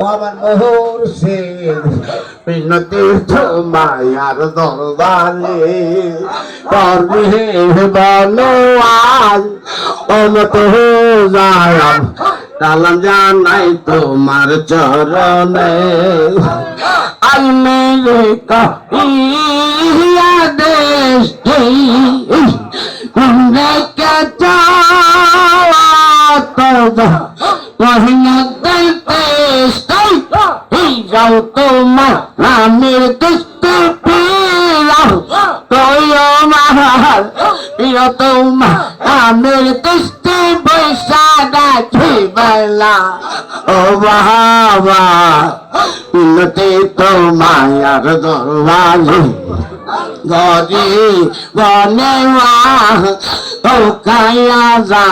আমার মুর্শিদ মিনতি তোমার দরবারে করবি বলওয়াজ অমত যাম কালাম জানাই তোমার চরণে আলমে কহিয়া দেশ কে কহিয়া দিতে যাও তোমার নামের দুষ্ট তোমার প্রিয় তোমার নামের দুষ্ট বৈশাখা বেলা ও বাবা উন্নতি তোমার দরবারে গরি বনেওয়া ও কায়া যা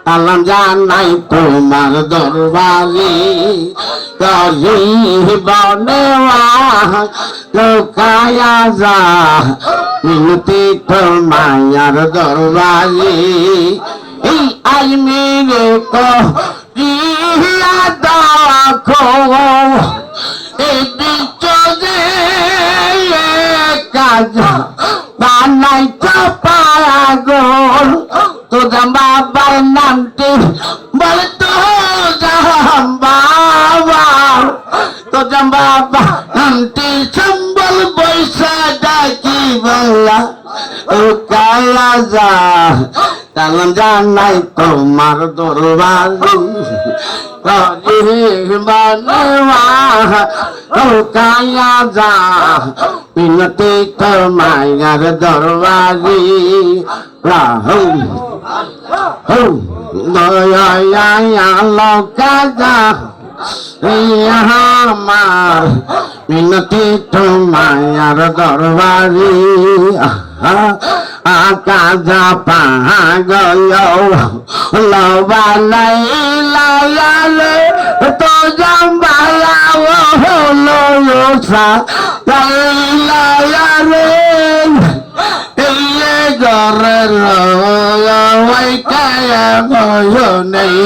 আলাম জানাই তোমার দরবারে গরি বনেওয়া লোকায়া যা মিনতি তোমার দরবারে এই আজমিরে কহিয়া দেখো এই বিচরে কাজ বানাই পাগল তো বাবার নামটি বল তো বাবা তো বাবা নামটি সম্বল বৈশা ডাকি বলা ও কালা যা কালাম জানাই তোমার দরবার কায়া যা মিনতি তোমার দরবারি লোকা যা আমার মিনতি তোমার দরবারি কাজা পাগল লবালাই লায়ালে তো জম্বালা হলো সা লায়ালে ইয়ে গরের ওই কায়া ময়ো নেই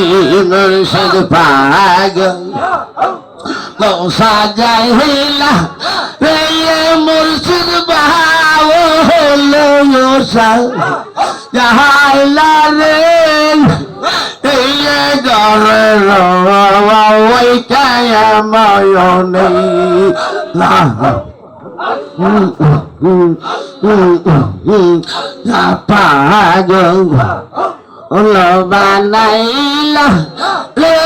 মুর্শিদ পাগল লো সাজাইলা রে মুর্শিদ বাও হলো সা যাহাইলা রে ইয়ে গরের ওই কায়া ময়ো নেই লা পাগল বানাইলা রে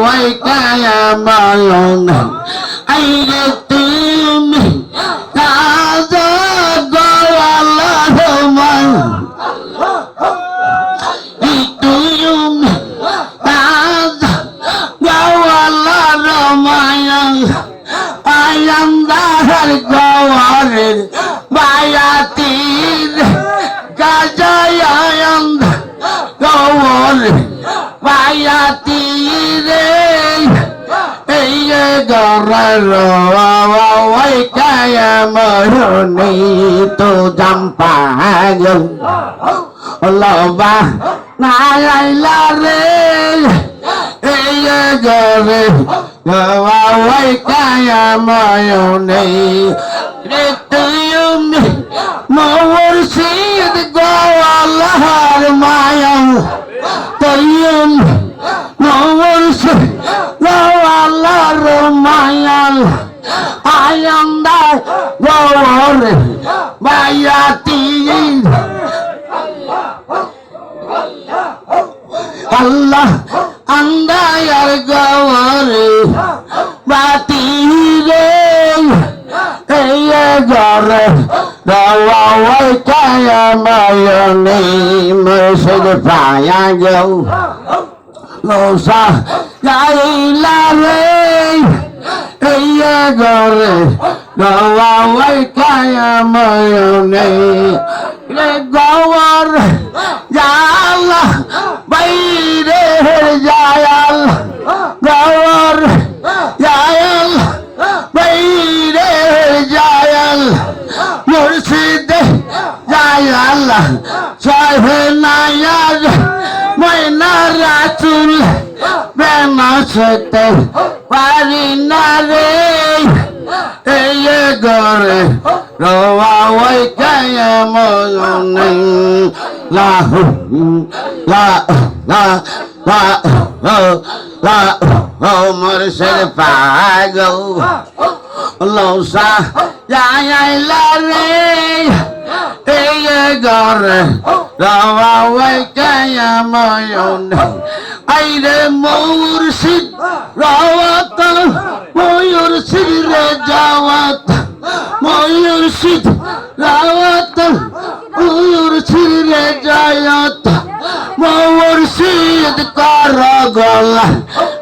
ওই কায়া ময়ন আইরে তুমি কাজা গোয়ালা রমান তুমি কাজা গোয়ালা রমায়ন আয়ান্দার গোয়ারের বায়াতির গাজায়ান্দ গোয়ার বায়াতিরে এই গরের ওই কায়া মরনি তো জাম পাগল লবা নাইলা রে এই গরে ওই কায়া মরনি রে তুমি মুর্শিদ গোয়ালার মায়া তৈম মুর্শিদ গোয়ালার মায়া আয়ান্দা গোয়ার বায়াতি আল্লাহ আন্দায়ার গোয়ারে বাতি রে এই গরে ওই কায়া ময়নি মুর্শিদ পায়া গেল লোসা গাইলা রে এই গরে ওই কায়া ময়নি রে গওয়ার জালা বাইরে জায়াল গওয়ার জায়াল বাইরে জায়াল মুর্শিদ আল্লাহ সহে নায়ার ময়না রাসূল বেনা সইতে পারি না রে এই ঘরে রওয়া ওই কায়ামনে লাহু লা লা লা লা লা মুর্শিদ পাগল লৌসা যাইলা রে এই ঘরে রওয়া ওই কায়ামনে আইরে মুর্শিদ রাওয়াত মুর্শিদ রে যাওয়াত মুর্শিদ রাওয়াত মুর্শিদ রে যাওয়াত মুর্শিদ কর গলা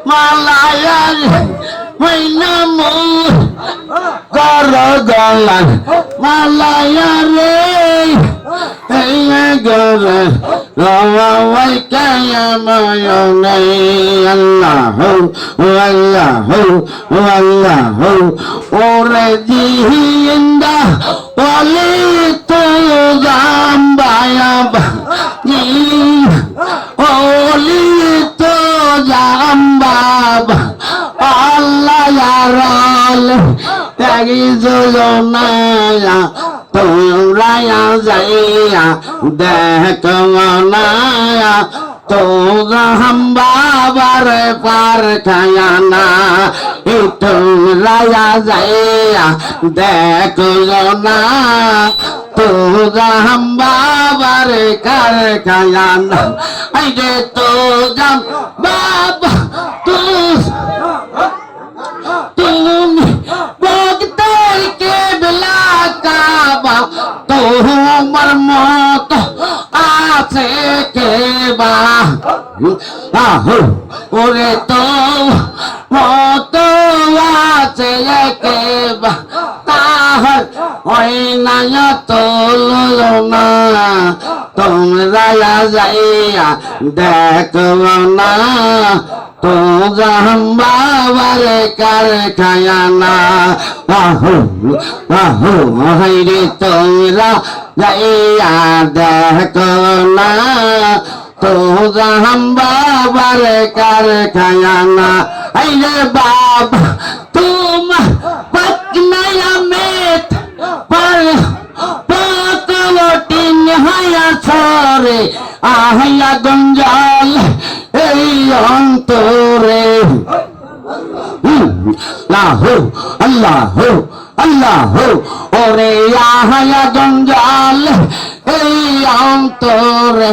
মালায়া মইনা মুর কর গলা মালায়া রে এই গরে রওয়া ওই কায়ামনে আল্লাহ আল্লাহ আল্লাহ ওরে জিন্দা বলে তো জাম্বায়া ওলি তো জাম্বাবা আল্লাহ ইয়ারাল তাগি জোনায়া তোমরা যাইয়া দেখো না তোমরা হাম বাবার পার খায়ানা তোমরা যাইয়া দেখো না তোমরা হাম বাবার কার খায়ানা এই যে তো জাম বাবা তুমি বগতের কে বেলা কাবা তোমার মত আছে কে বা ওরে তো মত আছে কে বা তাহার ওই না তো না তোমরা যাইয়া দেখো না তো জাহান বাবার কার খায়ানা হাইরে তোমরা যাইয়া দেখো না তো জাহান বাবার কার খায়ানা হাইরে বাবা তোমার পকনায়া মেট পর পাকলটি নিহায়া ছরে আহিয়া গঞ্জাল এই অন্তরে লাহু আল্লাহ আল্লাহ ওরে আহায়া গঞ্জাল এই অন্তরে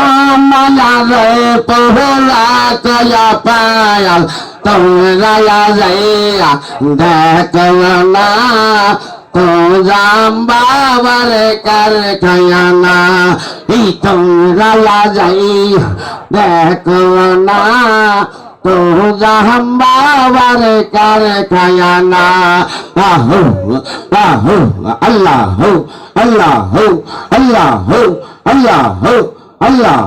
আমারে পহলা কয়া পায়াল তোমরা যাইয়া দেখো না তো জাম বাবার কার খায়ানা এই তোমরা যাইয়া দেখো না তো জাহাম বাবার কার খায়ানা আহু আহু আল্লাহ আল্লাহ আল্লাহ আল্লাহ আল্লাহ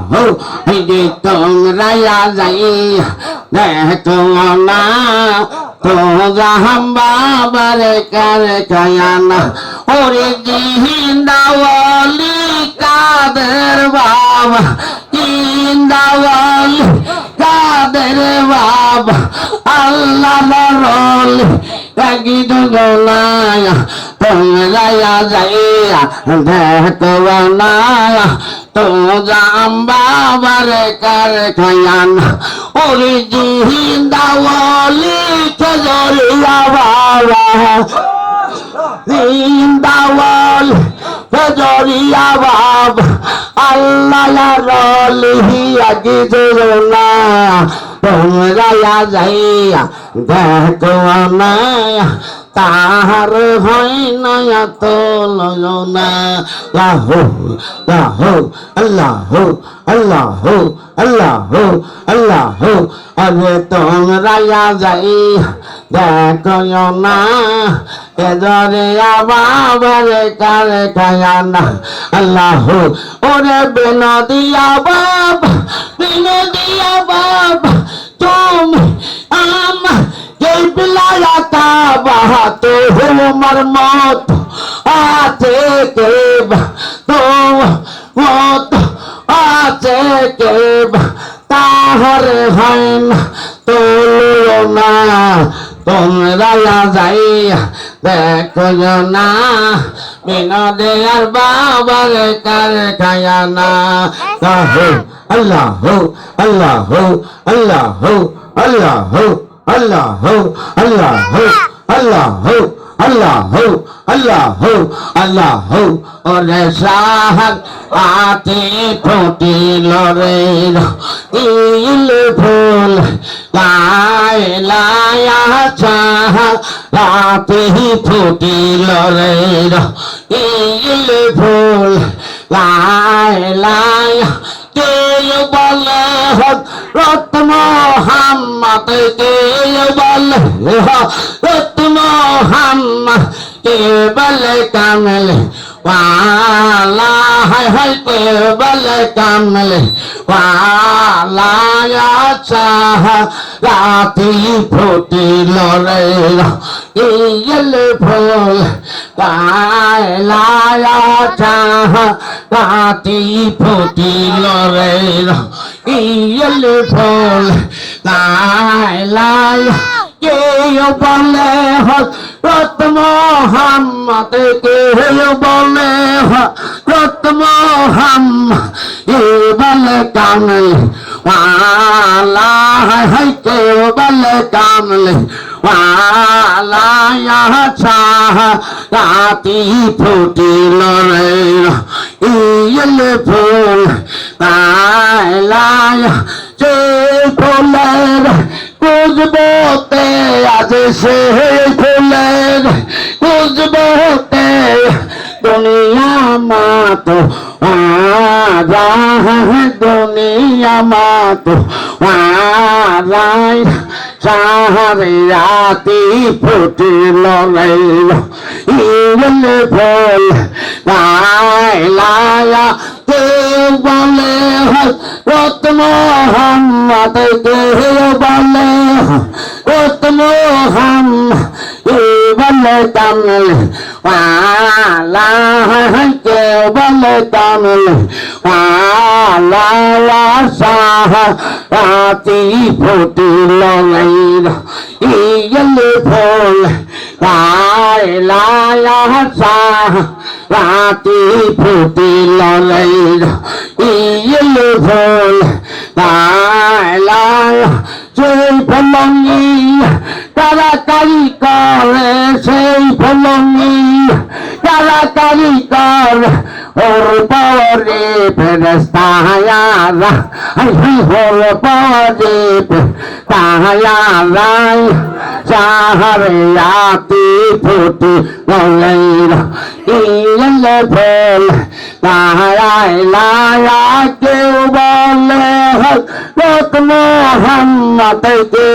এই যে তোমরা যাইয়া দেখো না তো জাহাম বাবার কার খায়ানা ওরে জিন্দাওয়ালি কাদের বাবা জিন্দাওয়ালি কাদের বাবা আল্লাহ রল একই দুগলায়া তোমরা যাইয়া দেখো না তো জাম বাবার কার খায়ানা ওরে জিন্দাওয়ালি খেজরিয়া বাবা জিন্দাওয়াল খেজরিয়া বাবা আল্লাহ রলি আগে জোনা তোমরা যাইয়া দেখো না তাহার হয় না তো লনা লাহু লাহু আল্লাহ আল্লাহ আল্লাহ আল্লাহ আরে তোমরা যাইয়া দেখো না এজরে বাবার কার খায়ানা আল্লাহ ওরে বিনোদিয়া বাবা বিনোদিয়া বাবা তুমি আমার এই বিলায়া বাহা তো তোমার মত আছে কে বা আছে কে তাহার হয় না তুলো না তোমরা যাইয়া দেখো না বিনোদে আর বাবার কার খায়া না আল্লাহ আল্লাহ আল্লাহ আল্লাহ আল্লাহ আল্লাহ আল্লাহ আল্লাহ আল্লাহ আল্লাহ ওরে সাহার আতে ফুটিল রে ইল ফুল লাই লায়া চাহা রাতে ফুটিল রে ইল ফুল লাই লায়া কে বলে রত মোহাম্মদ কে বলে রত মোহাম্মদ কে বলে কামল वाला है के बल कमल वाला चाह राती फूटी लोरेरा इल फूल लाया चाह राती फूटी लोरेरा इल फूल लाया के बले रत मोहम्मद के बले रत मोहम्मद ये बल कामल वाला है के बल कामल वाला यहाँ चाह राती फूटी लोरेरा इल फूल लाया जे फूलेर कुजबोते आज से फूलेर कुजबोते दुनिया मात आजा है दुनिया मात आराय सारे राती फूटी लोरेरा इल फूल लाया के बोले रत मोहम्मद के बोले रत मोहम्मद बोले कमल वाला के बोले कमल वाला साह राती फूटी लोरेरा इल फूल लाया साह राती फूटी लोरेरा इल फूल लाया সেই ফলঙ্গি কারাকারি করে সেই ফলঙ্গি কারাকারি করে ওর পরে ফেরেস্তায়ারা ওর পরে তাহায়ারা চাহারে রাতি ফুটি লোরেরা ইল ফল তাহারায় লায়া কেউ বলে রত মোহাম্মদ কে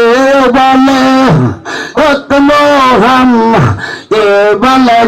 বলে রত মোহাম্মদ কে বলে